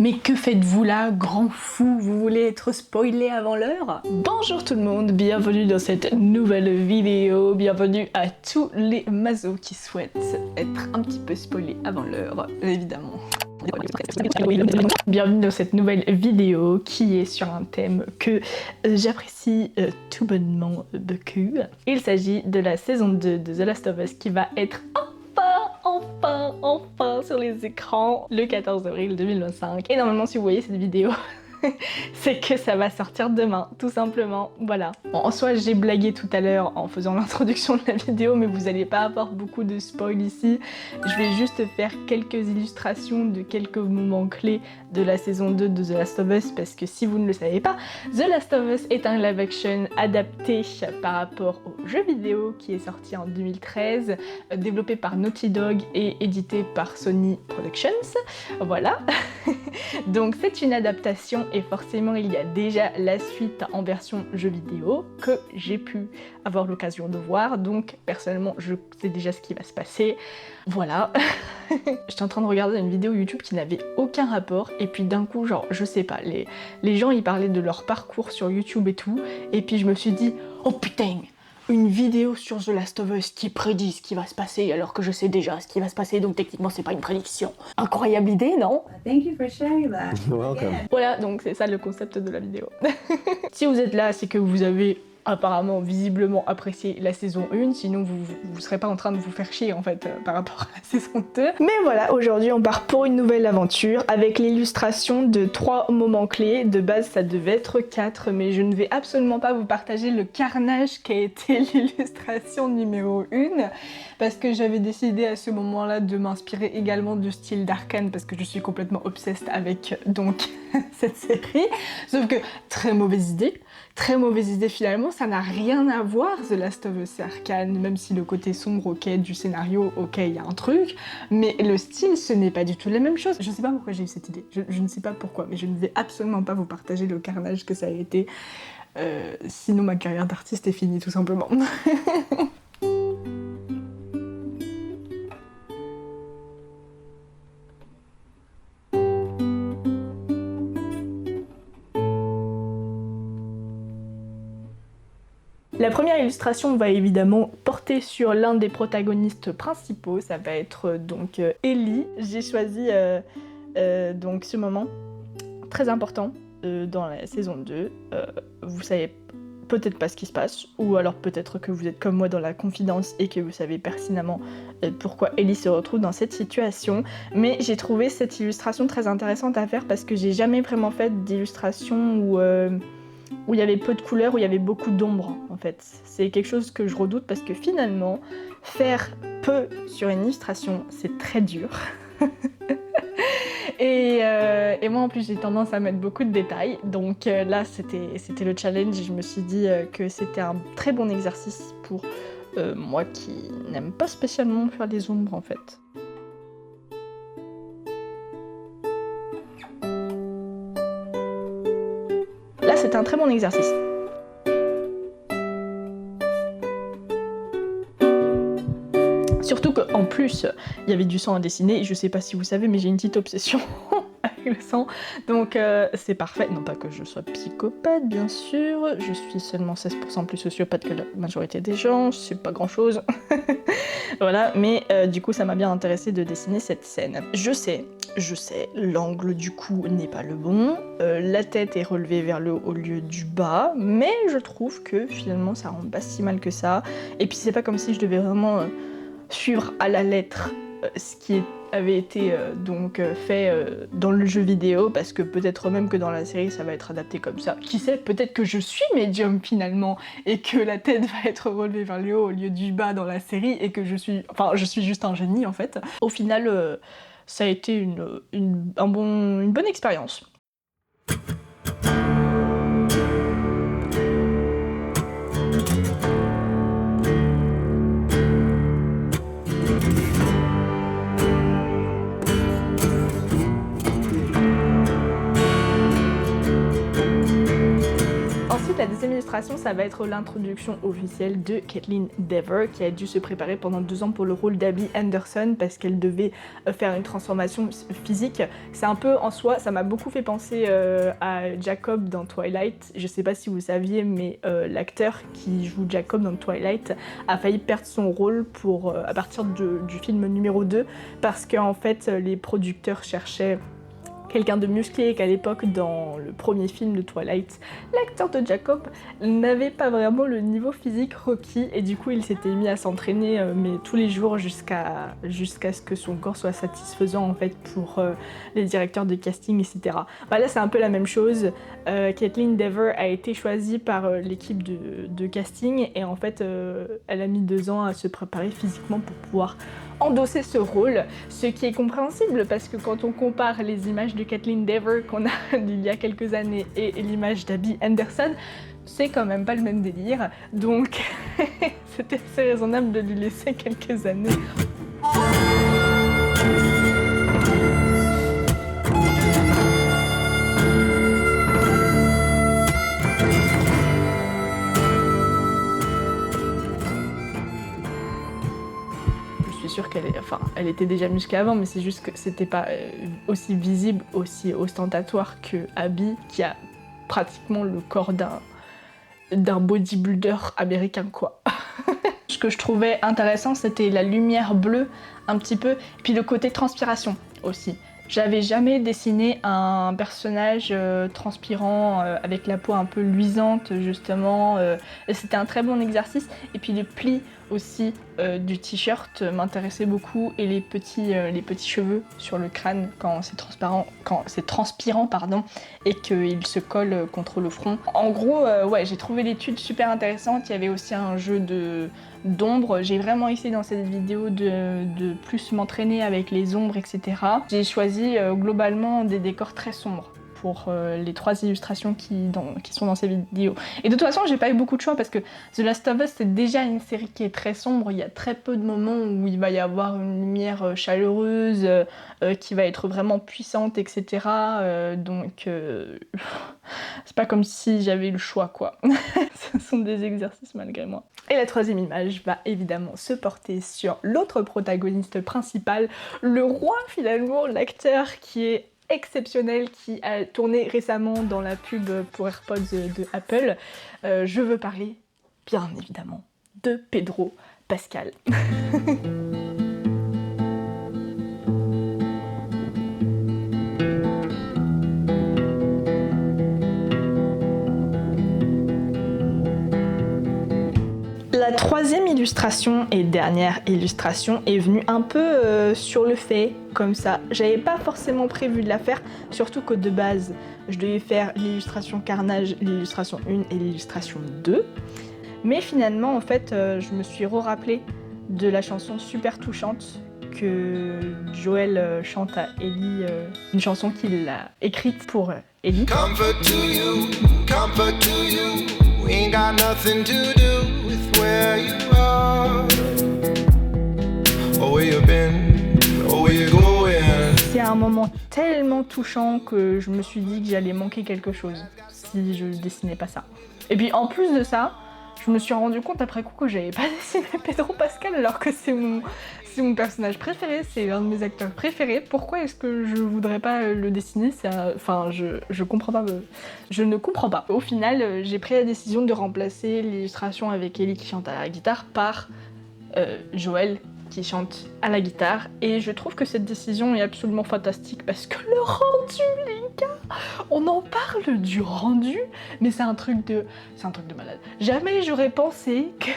Mais que faites-vous là, grand fou? Vous voulez être spoilé avant l'heure? Bonjour tout le monde, bienvenue dans cette nouvelle vidéo, bienvenue à tous les mazos qui souhaitent être un petit peu spoilés avant l'heure, évidemment. Bienvenue dans cette nouvelle vidéo qui est sur un thème que j'apprécie tout bonnement beaucoup. Il s'agit de la saison 2 de The Last of Us qui va être enfin sur les écrans le 14 avril 2025. Et normalement, si vous voyez cette vidéo, c'est que ça va sortir demain, tout simplement, voilà. Bon, en soi, j'ai blagué tout à l'heure en faisant l'introduction de la vidéo, mais vous allez pas avoir beaucoup de spoil ici. Je vais juste faire quelques illustrations de quelques moments clés de la saison 2 de The Last of Us, parce que si vous ne le savez pas, The Last of Us est un live action adapté par rapport au jeu vidéo qui est sorti en 2013, développé par Naughty Dog et édité par Sony Productions, voilà. Donc c'est une adaptation et forcément il y a déjà la suite en version jeu vidéo que j'ai pu avoir l'occasion de voir, donc personnellement je sais déjà ce qui va se passer, voilà. J'étais en train de regarder une vidéo YouTube qui n'avait aucun rapport et puis d'un coup genre je sais pas, les gens ils parlaient de leur parcours sur YouTube et tout, et puis je me suis dit oh putain, une vidéo sur The Last of Us qui prédit ce qui va se passer alors que je sais déjà ce qui va se passer, donc techniquement c'est pas une prédiction. Incroyable idée, non? Thank you for sharing that. You're welcome. Voilà, donc c'est ça le concept de la vidéo. Si vous êtes là, c'est que vous avez apparemment, visiblement apprécié la saison 1, sinon vous serez pas en train de vous faire chier en fait par rapport à la saison 2. Mais voilà, aujourd'hui on part pour une nouvelle aventure avec l'illustration de 3 moments clés. De base ça devait être 4, mais je ne vais absolument pas vous partager le carnage qui a été l'illustration numéro 1, parce que j'avais décidé à ce moment-là de m'inspirer également du style d'Arcane, parce que je suis complètement obsessed avec donc cette série, sauf que très mauvaise idée finalement, ça n'a rien à voir The Last of Us et Arcane, même si le côté sombre, ok, du scénario, ok, il y a un truc, mais le style, ce n'est pas du tout la même chose. Je sais pas pourquoi j'ai eu cette idée, je ne sais pas pourquoi, mais je ne vais absolument pas vous partager le carnage que ça a été, sinon ma carrière d'artiste est finie tout simplement. La première illustration va évidemment porter sur l'un des protagonistes principaux, ça va être donc Ellie. J'ai choisi donc ce moment très important dans la saison 2. Vous savez peut-être pas ce qui se passe, ou alors peut-être que vous êtes comme moi dans la confidence et que vous savez pertinemment pourquoi Ellie se retrouve dans cette situation. Mais j'ai trouvé cette illustration très intéressante à faire parce que j'ai jamais vraiment fait d'illustration où il y avait peu de couleurs, où il y avait beaucoup d'ombre en fait. C'est quelque chose que je redoute parce que finalement, faire peu sur une illustration, c'est très dur. Et moi en plus j'ai tendance à mettre beaucoup de détails, donc là c'était le challenge et je me suis dit que c'était un très bon exercice pour moi qui n'aime pas spécialement faire des ombres en fait. Là, c'est un très bon exercice. Surtout qu'en plus, il y avait du sang à dessiner, et je sais pas si vous savez, mais j'ai une petite obsession avec le sang, donc c'est parfait. Non pas que je sois psychopathe, bien sûr, je suis seulement 16% plus sociopathe que la majorité des gens, c'est pas grand chose. Voilà, mais du coup ça m'a bien intéressé de dessiner cette scène. Je sais, l'angle du cou n'est pas le bon, la tête est relevée vers le haut au lieu du bas, mais je trouve que finalement ça rend pas si mal que ça, et puis c'est pas comme si je devais vraiment suivre à la lettre ce qui avait été fait dans le jeu vidéo, parce que peut-être même que dans la série ça va être adapté comme ça. Qui sait, peut-être que je suis médium finalement, et que la tête va être relevée vers le haut au lieu du bas dans la série, et que je suis juste un génie en fait. Au final, ça a été une bonne expérience. la deuxième illustration, ça va être l'introduction officielle de Kaitlyn Dever, qui a dû se préparer pendant 2 ans pour le rôle d'Abby Anderson parce qu'elle devait faire une transformation physique. C'est un peu en soi, ça m'a beaucoup fait penser à Jacob dans Twilight. Je sais pas si vous saviez, mais l'acteur qui joue Jacob dans Twilight a failli perdre son rôle à partir du film numéro 2 parce qu'en fait les producteurs cherchaient quelqu'un de musclé et qu'à l'époque, dans le premier film de Twilight, l'acteur de Jacob n'avait pas vraiment le niveau physique requis et du coup il s'était mis à s'entraîner mais tous les jours jusqu'à ce que son corps soit satisfaisant en fait pour les directeurs de casting, etc. Bah, là c'est un peu la même chose. Kaitlyn Dever a été choisie par l'équipe de casting et en fait elle a mis 2 ans à se préparer physiquement pour pouvoir endosser ce rôle, ce qui est compréhensible parce que quand on compare les images de Kaitlyn Dever qu'on a d'il y a quelques années et l'image d'Abby Anderson, c'est quand même pas le même délire, donc c'était assez raisonnable de lui laisser quelques années. Sûre elle était déjà musclée avant, mais c'est juste que c'était pas aussi visible, aussi ostentatoire que Abby, qui a pratiquement le corps d'un bodybuilder américain, quoi. Ce que je trouvais intéressant, c'était la lumière bleue, un petit peu, et puis le côté transpiration aussi. J'avais jamais dessiné un personnage transpirant avec la peau un peu luisante justement, c'était un très bon exercice et puis les plis aussi du t-shirt m'intéressaient beaucoup et les petits cheveux sur le crâne quand c'est transpirant pardon, et qu'ils se collent contre le front. En gros ouais, j'ai trouvé l'étude super intéressante, il y avait aussi un jeu d'ombre. J'ai vraiment essayé dans cette vidéo de plus m'entraîner avec les ombres, etc. J'ai choisi globalement des décors très sombres pour les 3 illustrations qui sont dans ces vidéos. Et de toute façon, j'ai pas eu beaucoup de choix parce que The Last of Us, c'est déjà une série qui est très sombre. Il y a très peu de moments où il va y avoir une lumière chaleureuse qui va être vraiment puissante, etc. Donc, c'est pas comme si j'avais eu le choix, quoi. Ce sont des exercices malgré moi. Et la 3e image va évidemment se porter sur l'autre protagoniste principal, le roi finalement, l'acteur qui est exceptionnel, qui a tourné récemment dans la pub pour AirPods de Apple. Je veux parler, bien évidemment, de Pedro Pascal. La 3e illustration et dernière illustration est venue un peu sur le fait, comme ça. J'avais pas forcément prévu de la faire, surtout que de base, je devais faire l'illustration Carnage, l'illustration 1 et l'illustration 2. Mais finalement, en fait, je me suis re-rappelée de la chanson super touchante que Joël chante à Ellie, une chanson qu'il a écrite pour Ellie. Comfort to you, comfort to you. We ain't got nothing to do with where you are, or where you've been, or where you're going. C'est un moment tellement touchant que je me suis dit que j'allais manquer quelque chose si je dessinais pas ça. Et puis en plus de ça, je me suis rendu compte après coup que j'avais pas dessiné Pedro Pascal alors que c'est mon personnage préféré, c'est l'un de mes acteurs préférés. Pourquoi est-ce que je voudrais pas le dessiner? Enfin, je comprends pas. Je ne comprends pas. Au final, j'ai pris la décision de remplacer l'illustration avec Ellie qui chante à la guitare par Joël qui chante à la guitare. Et je trouve que cette décision est absolument fantastique parce que le rendu, les gars, on en parle du rendu, mais c'est un truc de malade. Jamais j'aurais pensé que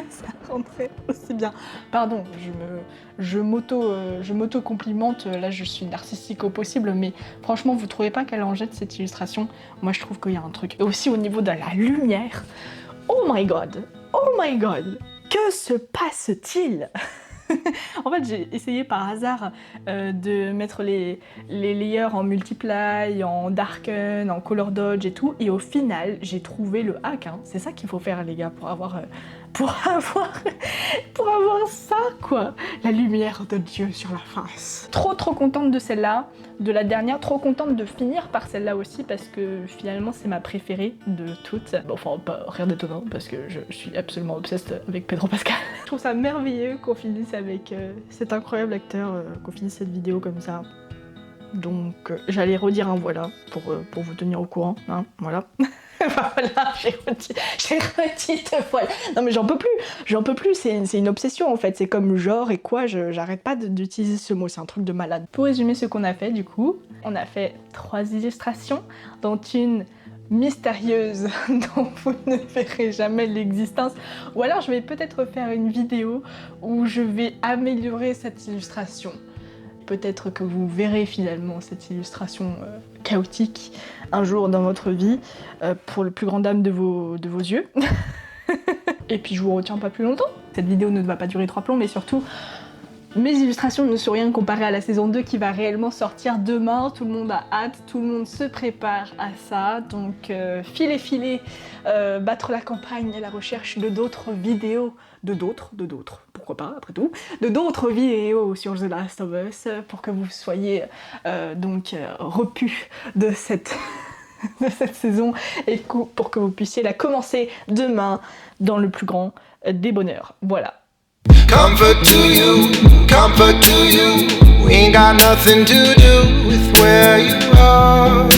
ça rentrait aussi bien. Pardon, je m'auto-complimente, là je suis narcissique au possible, mais franchement, vous trouvez pas qu'elle en jette cette illustration? Moi je trouve qu'il y a un truc. Et aussi au niveau de la lumière, oh my god, que se passe-t-il? En fait, j'ai essayé par hasard de mettre les layers en multiply, en darken, en color dodge et tout, et au final, j'ai trouvé le hack. Hein. C'est ça qu'il faut faire, les gars, pour avoir pour avoir ça, quoi. La lumière de Dieu sur la face. Trop contente de celle-là, de la dernière, trop contente de finir par celle-là aussi parce que finalement c'est ma préférée de toutes. Bon, enfin, pas rien d'étonnant parce que je suis absolument obsessed avec Pedro Pascal. Je trouve ça merveilleux qu'on finisse avec cet incroyable acteur, qu'on finisse cette vidéo comme ça. Donc j'allais redire un voilà pour vous tenir au courant, hein, voilà. Enfin, voilà, j'ai redit deux voilà. Non mais j'en peux plus, c'est une obsession en fait, c'est comme genre et quoi, j'arrête pas d'utiliser ce mot, c'est un truc de malade. Pour résumer ce qu'on a fait du coup, on a fait 3 illustrations, dont une mystérieuse dont vous ne verrez jamais l'existence, ou alors je vais peut-être faire une vidéo où je vais améliorer cette illustration. Peut-être que vous verrez finalement cette illustration chaotique un jour dans votre vie, pour le plus grand dame de vos yeux. Et puis je vous retiens pas plus longtemps. Cette vidéo ne va pas durer 3 plombs, mais surtout, mes illustrations ne sont rien comparées à la saison 2 qui va réellement sortir demain. Tout le monde a hâte, tout le monde se prépare à ça. Donc filez, battre la campagne à la recherche de d'autres vidéos, de d'autres, pourquoi pas après tout, de d'autres vidéos sur The Last of Us pour que vous soyez repus de cette saison et pour que vous puissiez la commencer demain dans le plus grand des bonheurs. Voilà. Comfort to you, we ain't got nothing to do with where you are.